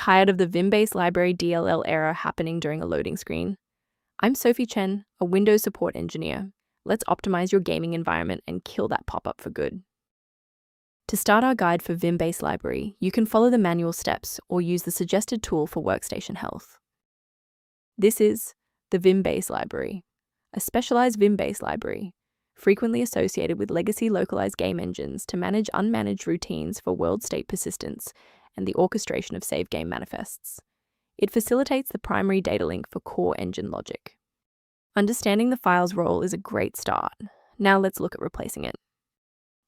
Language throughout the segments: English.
Tired of the Vimbase Library DLL error happening during a loading screen? I'm Sophie Chen, a Windows support engineer. Let's optimize your gaming environment and kill that pop-up for good. To start our guide for Vim Base Library, you can follow the manual steps or use the suggested tool for workstation health. This is the Vim Base Library, a specialized Vim Base library, frequently associated with legacy localized game engines to manage unmanaged routines for world state persistence and the orchestration of save game manifests. It facilitates the primary data link for core engine logic. Understanding the file's role is a great start. Now let's look at replacing it.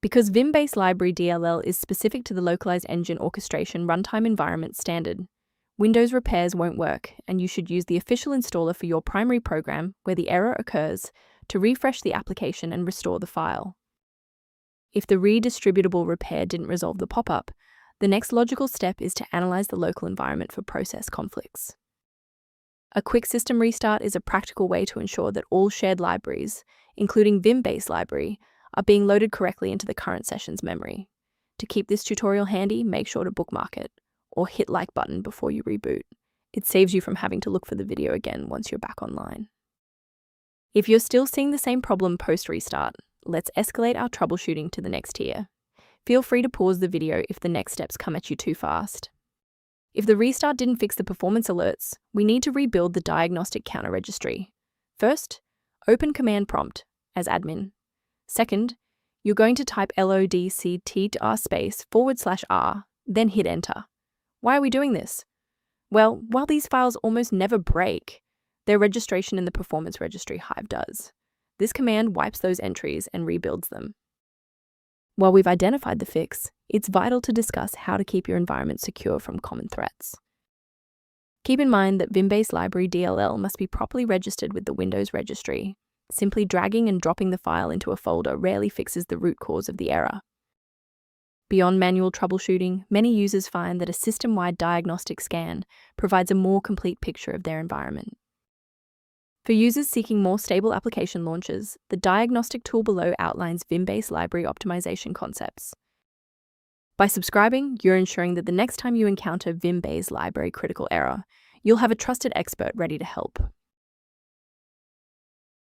Because Vim Base Library DLL is specific to the localized engine orchestration runtime environment standard, Windows repairs won't work, and you should use the official installer for your primary program where the error occurs to refresh the application and restore the file. If the redistributable repair didn't resolve the pop-up, the next logical step is to analyze the local environment for process conflicts. A quick system restart is a practical way to ensure that all shared libraries, including Vim Base Library, are being loaded correctly into the current session's memory. To keep this tutorial handy, make sure to bookmark it, or hit like button before you reboot. It saves you from having to look for the video again once you're back online. If you're still seeing the same problem post-restart, let's escalate our troubleshooting to the next tier. Feel free to pause the video if the next steps come at you too fast. If the restart didn't fix the performance alerts, we need to rebuild the diagnostic counter registry. First, open command prompt as admin. Second, you're going to type lodctr//r, then hit enter. Why are we doing this? Well, while these files almost never break, their registration in the performance registry Hive does. This command wipes those entries and rebuilds them. While we've identified the fix, it's vital to discuss how to keep your environment secure from common threats. Keep in mind that Vim Base Library DLL must be properly registered with the Windows registry. Simply dragging and dropping the file into a folder rarely fixes the root cause of the error. Beyond manual troubleshooting, many users find that a system-wide diagnostic scan provides a more complete picture of their environment. For users seeking more stable application launches, the diagnostic tool below outlines Vim Base Library optimization concepts. By subscribing, you're ensuring that the next time you encounter Vim Base Library critical error, you'll have a trusted expert ready to help.